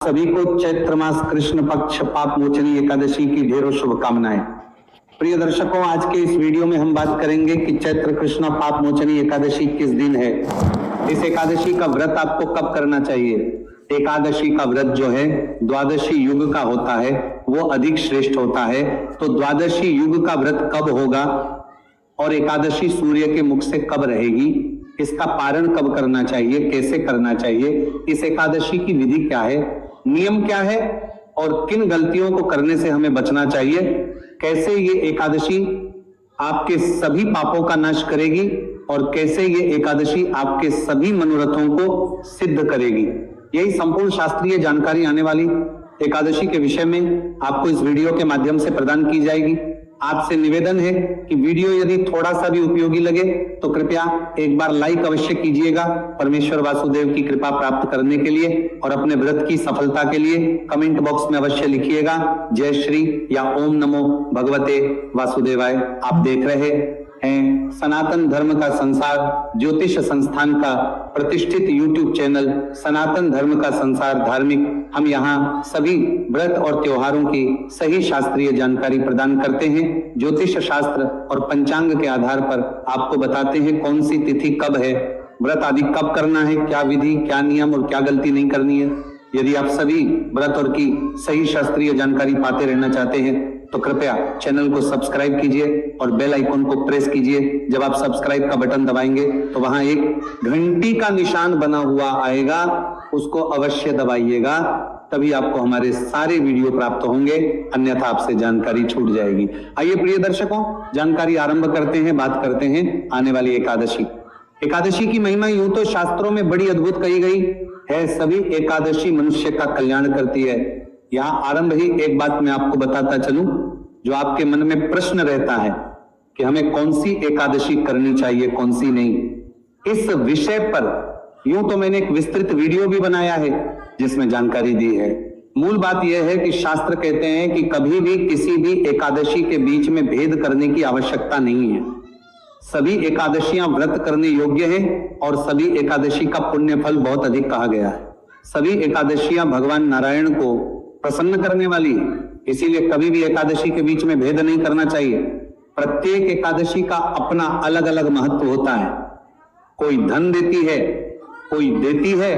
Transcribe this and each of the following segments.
सभी को चैत्र मास कृष्ण पक्ष पाप मोचनी एकादशी की ढेरों शुभकामनाएं। प्रिय दर्शकों, आज के इस वीडियो में हम बात करेंगे कि चैत्र कृष्ण पाप मोचनी एकादशी किस दिन है। इस एकादशी का व्रत आपको कब करना चाहिए। एकादशी का व्रत जो है द्वादशी युग का होता है, वो अधिक श्रेष्ठ होता है। तो द्वादशी युग का व्रत कब होगा और एकादशी सूर्य के मुख से कब रहेगी, इसका पारण कब करना चाहिए, कैसे करना चाहिए, इस एकादशी की विधि क्या है, नियम क्या है और किन गलतियों को करने से हमें बचना चाहिए, कैसे ये एकादशी आपके सभी पापों का नाश करेगी और कैसे ये एकादशी आपके सभी मनोरथों को सिद्ध करेगी, यही संपूर्ण शास्त्रीय जानकारी आने वाली एकादशी के विषय में आपको इस वीडियो के माध्यम से प्रदान की जाएगी। आपसे निवेदन है कि वीडियो यदि थोड़ा सा भी उपयोगी लगे तो कृपया एक बार लाइक अवश्य कीजिएगा। परमेश्वर वासुदेव की कृपा प्राप्त करने के लिए और अपने व्रत की सफलता के लिए कमेंट बॉक्स में अवश्य लिखिएगा जय श्री या ओम नमो भगवते वासुदेवाय। आप देख रहे हैं सनातन धर्म का संसार ज्योतिष संस्थान का प्रतिष्ठित YouTube चैनल सनातन धर्म का संसार धार्मिक। हम यहाँ सभी व्रत और त्योहारों की सही शास्त्रीय जानकारी प्रदान करते हैं। ज्योतिष शास्त्र और पंचांग के आधार पर आपको बताते हैं कौन सी तिथि कब है, व्रत आदि कब करना है, क्या विधि, क्या नियम और क्या गलती नहीं करनी है। यदि आप सभी व्रत और की सही शास्त्रीय जानकारी पाते रहना चाहते हैं तो कृपया चैनल को सब्सक्राइब कीजिए और बेल आइकन को प्रेस कीजिए। जब आप सब्सक्राइब का बटन दबाएंगे तो वहां एक घंटी का निशान बना हुआ आएगा, उसको अवश्य दबाइएगा, तभी आपको हमारे सारे वीडियो प्राप्त होंगे, अन्यथा आपसे जानकारी छूट जाएगी। आइए प्रिय दर्शकों, जानकारी आरंभ करते हैं, बात करते हैं आने वाली एकादशी। एकादशी की महिमा यूं तो शास्त्रों में बड़ी अद्भुत कही गई है। सभी एकादशी मनुष्य का कल्याण करती है। यहाँ आरंभ ही एक बात मैं आपको बताता चलूं जो आपके मन में प्रश्न रहता है कि हमें कौन सी एकादशी करनी चाहिए, कौन सी नहीं। इस विषय पर यूं तो मैंने एक विस्तृत वीडियो भी बनाया है जिसमें जानकारी दी है। मूल बात यह है कि शास्त्र कहते हैं कि कभी भी किसी भी एकादशी के बीच में भेद करने की आवश्यकता नहीं है। सभी एकादशियां व्रत करने योग्य हैं और सभी एकादशी का पुण्य फल बहुत अधिक कहा गया है। सभी एकादशियां भगवान नारायण को प्रसन्न करने वाली है, इसीलिए कभी भी एकादशी के बीच में भेद नहीं करना चाहिए। प्रत्येक एकादशी का अपना अलग अलग महत्व होता है। कोई धन देती है, कोई देती है,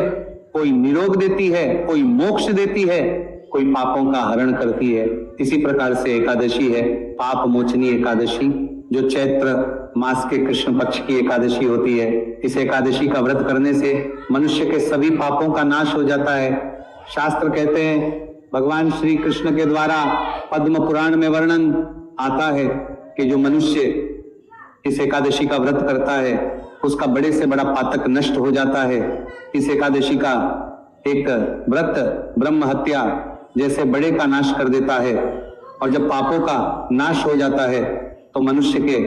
कोई निरोग देती है, कोई मोक्ष देती है, कोई पापों का हरण करती है। इसी प्रकार से एकादशी है पाप मोचनी एकादशी, जो चैत्र मास के कृष्ण पक्ष की एकादशी होती है। इस एकादशी का व्रत करने से मनुष्य के सभी पापों का नाश हो जाता है। शास्त्र कहते हैं, भगवान श्री कृष्ण के द्वारा पद्म पुराण में वर्णन आता है कि जो मनुष्य इस एकादशी का व्रत करता है उसका बड़े से बड़ा पातक नष्ट हो जाता है। इस एकादशी का एक व्रत ब्रह्म हत्या जैसे बड़े का नाश कर देता है और जब पापों का नाश हो जाता है तो मनुष्य के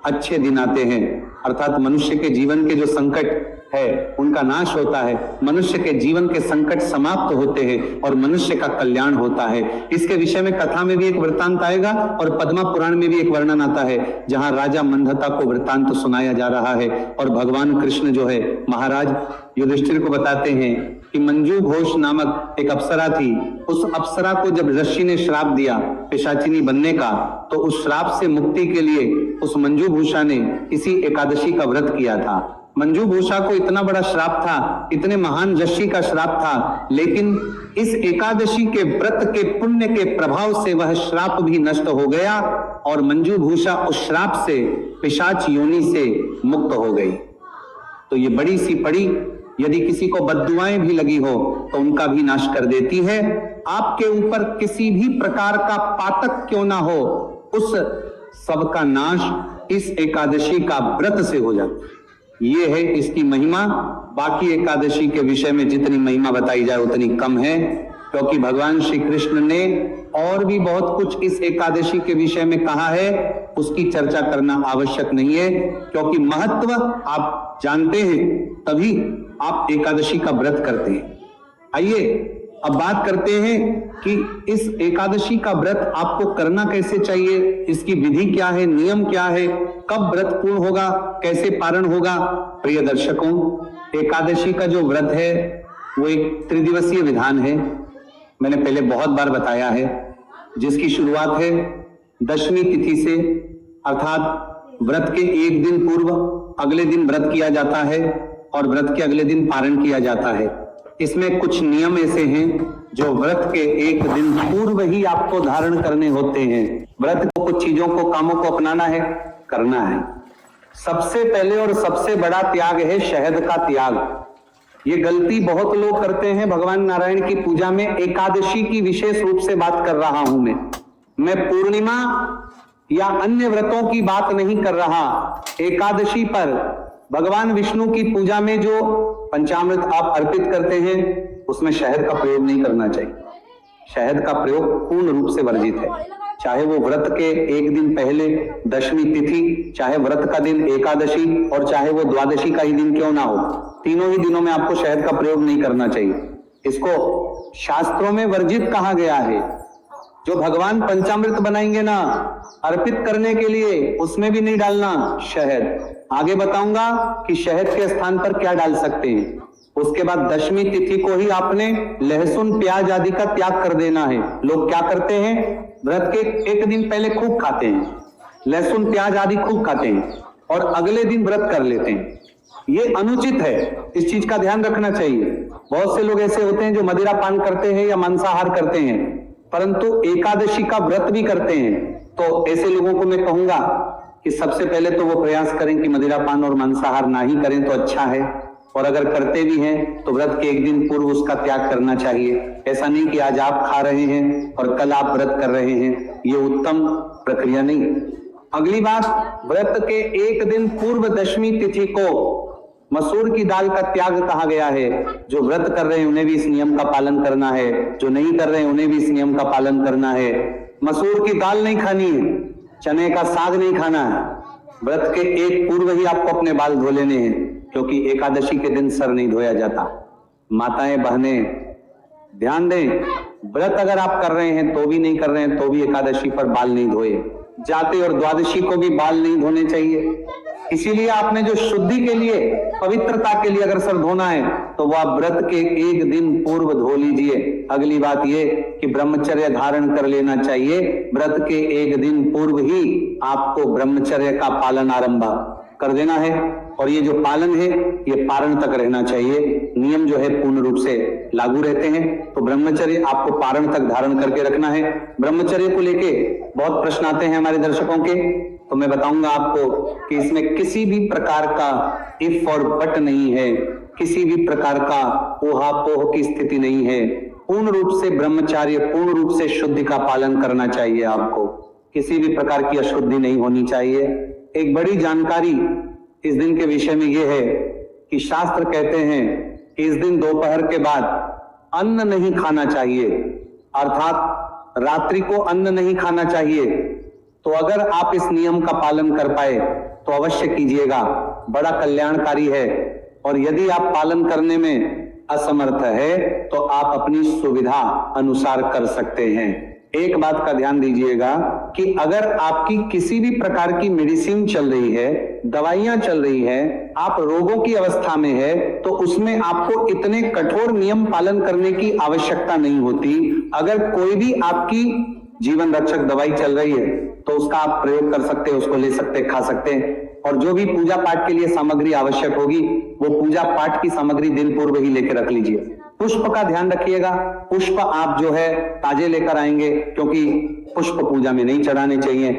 अच्छे दिन आते हैं, अर्थात मनुष्य के जीवन के जो संकट है उनका नाश होता है, मनुष्य के जीवन के संकट समाप्त होते हैं और मनुष्य का कल्याण होता है। इसके विषय में कथा में भी एक वृत्तांत आएगा और पद्मा पुराण में भी एक वर्णन आता है जहां राजा मंदता को वृत्तांत सुनाया जा रहा है और भगवान कृष्ण जो है महाराज युधिष्ठिर को बताते हैं कि मंजू घोष नामक एक अप्सरा थी। उस अप्सरा को जब ऋषि ने श्राप दिया पिशाचिनी बनने का, तो उस श्राप से मुक्ति के लिए उस मंजू भूषा ने इसी एकादशी का व्रत किया था। मंजू भूषा को इतना बड़ा श्राप था, इतने महान यशी का श्राप था, लेकिन इस एकादशी के व्रत के पुण्य के प्रभाव से वह श्राप भी नष्ट हो गया और मंजू भूषा उस श्राप से पिशाच योनि से मुक्त हो गई। तो ये बड़ी सी पड़ी यदि किसी को बद्दुआएं भी लगी हो तो उनका भी नाश कर देती है। आपके ऊपर किसी भी प्रकार का पातक क्यों ना हो, उस सब का नाश इस एकादशी का व्रत से हो जाता है। ये है इसकी महिमा। बाकी एकादशी के विषय में जितनी महिमा बताई जाए उतनी कम है, क्योंकि भगवान श्री कृष्ण ने और भी बहुत कुछ इस एकादशी के विषय में कहा है, उसकी चर्चा करना आवश्यक नहीं है, क्योंकि महत्व आप जानते हैं तभी आप एकादशी का व्रत करते हैं। आइए अब बात करते हैं कि इस एकादशी का व्रत आपको करना कैसे चाहिए, इसकी विधि क्या है, नियम क्या है, कब व्रत पूर्ण होगा, कैसे पारण होगा। प्रिय दर्शकों, एकादशी का जो व्रत है वो एक त्रिदिवसीय विधान है। मैंने पहले बहुत बार बताया है, जिसकी शुरुआत है दशमी तिथि से, अर्थात व्रत के एक दिन पूर्व अगले दिन व्रत किया जाता है और व्रत के अगले दिन पारण किया जाता है। इसमें कुछ नियम ऐसे हैं जो व्रत के एक दिन पूर्व ही आपको धारण करने होते हैं। व्रत को कुछ चीजों को, कामों को अपनाना है, करना है। सबसे पहले और सबसे बड़ा त्याग है शहद का त्याग। ये गलती बहुत लोग करते हैं भगवान नारायण की पूजा में। एकादशी की विशेष रूप से बात कर रहा हूं मैं पूर्णिमा या अन्य व्रतों की बात नहीं कर रहा। एकादशी पर भगवान विष्णु की पूजा में जो पंचामृत आप अर्पित करते हैं उसमें शहद का प्रयोग नहीं करना चाहिए। शहद का प्रयोग पूर्ण रूप से वर्जित है। चाहे वो व्रत के एक दिन पहले दशमी तिथि, चाहे व्रत का दिन एकादशी, और चाहे वो द्वादशी का ही दिन क्यों ना हो, तीनों ही दिनों में आपको शहद का प्रयोग नहीं करना चाहिए। इसको शास्त्रों में वर्जित कहा गया है। जो भगवान पंचामृत बनाएंगे ना अर्पित करने के लिए, उसमें भी नहीं डालना शहद। आगे बताऊंगा कि शहद के स्थान पर क्या डाल सकते हैं। उसके बाद दशमी तिथि को ही आपने लहसुन प्याज आदि का त्याग कर देना है। लोग क्या करते हैं, व्रत के एक दिन पहले खूब खाते हैं, लहसुन प्याज आदि खूब खाते हैं और अगले दिन व्रत कर लेते हैं। ये अनुचित है, इस चीज का ध्यान रखना चाहिए। बहुत से लोग ऐसे होते हैं जो मदिरा पान करते हैं या मांसाहार करते हैं, परंतु एकादशी का व्रत भी करते हैं। तो ऐसे लोगों को मैं कहूंगा कि सबसे पहले तो वो प्रयास करें कि मदिरा पान और मांसाहार ना ही करें तो अच्छा है, और अगर करते भी हैं तो व्रत के एक दिन पूर्व उसका त्याग करना चाहिए। ऐसा नहीं कि आज आप खा रहे हैं और कल आप व्रत कर रहे हैं, ये उत्तम प्रक्रिया नहीं। अगली बात, व्रत के एक दिन पूर्व दशमी तिथि को मसूर की दाल का त्याग कहा गया है। जो व्रत कर रहे हैं उन्हें भी इस नियम का पालन करना है, जो नहीं कर रहे हैं उन्हें भी इस नियम का पालन करना है। मसूर की दाल नहीं खानी है, चने का साग नहीं खाना है। व्रत के एक पूर्व ही आपको अपने बाल धो लेने हैं, क्योंकि एकादशी के दिन सर नहीं धोया जाता। माताएं बहनें ध्यान दें, व्रत अगर आप कर रहे हैं तो भी नहीं कर रहे हैं तो भी एकादशी पर बाल नहीं धोए जाते, और द्वादशी को भी बाल नहीं धोने चाहिए। इसीलिए आपने जो शुद्धि के लिए, पवित्रता के लिए अगर सर धोना है तो वह व्रत के एक दिन पूर्व धो लीजिए। अगली बात ये कि ब्रह्मचर्य धारण कर लेना चाहिए। व्रत के एक दिन पूर्व ही आपको ब्रह्मचर्य का पालन आरंभ कर देना है, और ये जो पालन है ये पारण तक रहना चाहिए। नियम जो है पूर्ण रूप से लागू रहते हैं, तो ब्रह्मचर्य आपको पारण तक धारण करके रखना है। ब्रह्मचर्य को लेके बहुत प्रश्न आते हैं हमारे दर्शकों के, तो मैं बताऊंगा आपको कि इसमें किसी भी प्रकार का इफ और बट नहीं है, किसी भी प्रकार का ऊहापोह की स्थिति नहीं है। पूर्ण रूप से ब्रह्मचर्य, पूर्ण रूप से शुद्धि का पालन करना चाहिए आपको। किसी भी प्रकार की अशुद्धि नहीं होनी चाहिए। एक बड़ी जानकारी इस दिन के विषय में यह है कि शास्त्र कहते हैं कि इस दिन दोपहर के बाद अन्न नहीं खाना चाहिए, अर्थात रात्रि को अन्न नहीं खाना चाहिए। तो अगर आप इस नियम का पालन कर पाए तो अवश्य कीजिएगा, बड़ा कल्याणकारी है। और यदि आप पालन करने में असमर्थ है तो आप अपनी सुविधा अनुसार कर सकते हैं। एक बात का ध्यान दीजिएगा कि अगर आपकी किसी भी प्रकार की मेडिसिन चल रही है, दवाइयां चल रही है, आप रोगों की अवस्था में है, तो उसमें आपको इतने कठोर नियम पालन करने की आवश्यकता नहीं होती। अगर कोई भी आपकी जीवन रक्षक दवाई चल रही है तो उसका आप प्रयोग कर सकते हैं, उसको ले सकते हैं, खा सकते हैं। और जो भी पूजा पाठ के लिए सामग्री आवश्यक होगी वो पूजा पाठ की सामग्री दिन पूर्व ही लेकर रख लीजिए। पुष्प का ध्यान रखिएगा, पुष्प आप जो है ताजे लेकर आएंगे, क्योंकि पुष्प पूजा में नहीं चढ़ाने चाहिए।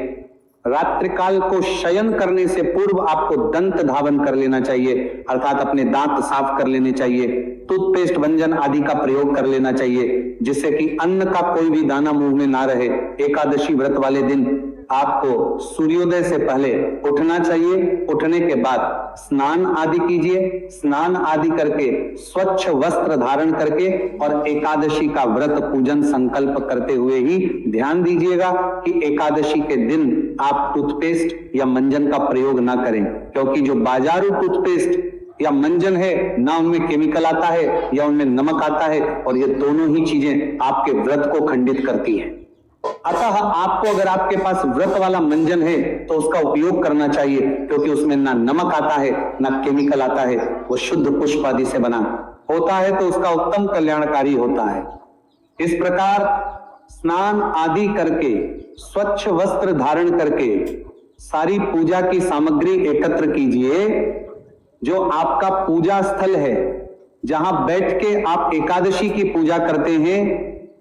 रात्रिकाल को शयन करने से पूर्व आपको दंत धावन कर लेना चाहिए, अर्थात अपने दांत साफ कर लेने चाहिए। टूथपेस्ट, व्यंजन आदि का प्रयोग कर लेना चाहिए, जिससे कि अन्न का कोई भी दाना मुंह में ना रहे। एकादशी व्रत वाले दिन आपको सूर्योदय से पहले उठना चाहिए। उठने के बाद स्नान आदि कीजिए, स्नान आदि करके स्वच्छ वस्त्र धारण करके और एकादशी का व्रत पूजन संकल्प करते हुए ही ध्यान दीजिएगा कि एकादशी के दिन आप टूथपेस्ट या मंजन का प्रयोग ना करें, क्योंकि जो बाजारू टूथपेस्ट या मंजन है ना उनमें केमिकल आता है या उनमें नमक आता है, और ये दोनों ही चीजें आपके व्रत को खंडित करती हैं। अतः आपको अगर आपके पास व्रत वाला मंजन है तो उसका उपयोग करना चाहिए, क्योंकि उसमें ना नमक आता है ना केमिकल आता है, वो शुद्ध पुष्प आदि से बना होता है, तो उसका उत्तम कल्याणकारी होता है। इस प्रकार स्नान आदि करके स्वच्छ वस्त्र धारण करके सारी पूजा की सामग्री एकत्र कीजिए। जो आपका पूजा स्थल है, जहां बैठ के आप एकादशी की पूजा करते हैं,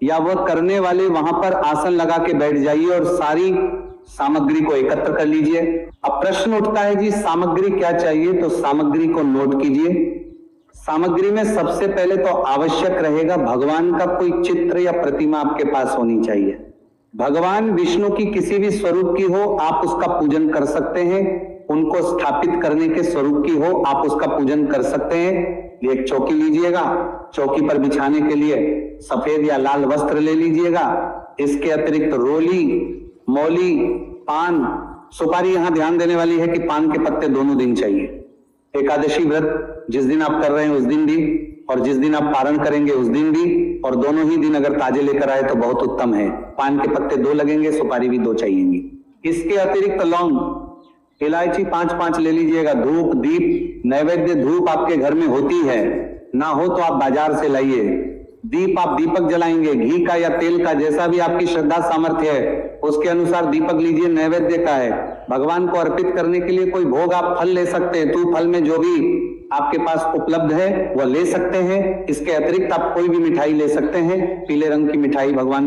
या वह करने वाले वहां पर आसन लगा के बैठ जाइए और सारी सामग्री को एकत्र कर लीजिए। अब प्रश्न उठता है जी सामग्री क्या चाहिए, तो सामग्री को नोट कीजिए। सामग्री में सबसे पहले तो आवश्यक रहेगा भगवान का कोई चित्र या प्रतिमा आपके पास होनी चाहिए। भगवान विष्णु की किसी भी स्वरूप की हो, आप उसका पूजन कर सकते हैं। उनको स्थापित करने के स्वरूप की हो, आप उसका पूजन कर सकते हैं। एक चौकी लीजिएगा, चौकी पर बिछाने के लिए सफेद या लाल वस्त्र ले लीजिएगा। इसके अतिरिक्त रोली, मौली, पान, सुपारी यहां ध्यान देने वाली है कि पान के पत्ते दोनों दिन चाहिए। एकादशी व्रत जिस दिन आप कर रहे हैं उस दिन भी, और जिस दिन आप पारण करेंगे उस दिन भी, और दोनों ही दिन अगर ताजे लेकर आए तो बहुत उत्तम है। पान के पत्ते 2 लगेंगे, सुपारी भी 2 चाहिएंगी। इसके अतिरिक्त लौंग, इलायची 5-5 ले लीजिएगा। धूप, दीप, नैवेद्य धूप आपके घर में होती है, ना हो तो आप बाजार से लाइए। दीप आप दीपक जलाएंगे, घी का या तेल का, जैसा भी आपकी श्रद्धा सामर्थ्य है उसके अनुसार दीपक लीजिए। नैवेद्य का है, भगवान को अर्पित करने के लिए कोई भोग आप फल ले सकते हैं। तो फल में जो भी आपके पास उपलब्ध है वह ले सकते हैं। इसके अतिरिक्त आप कोई भी मिठाई ले सकते हैं, पीले रंग की मिठाई भगवान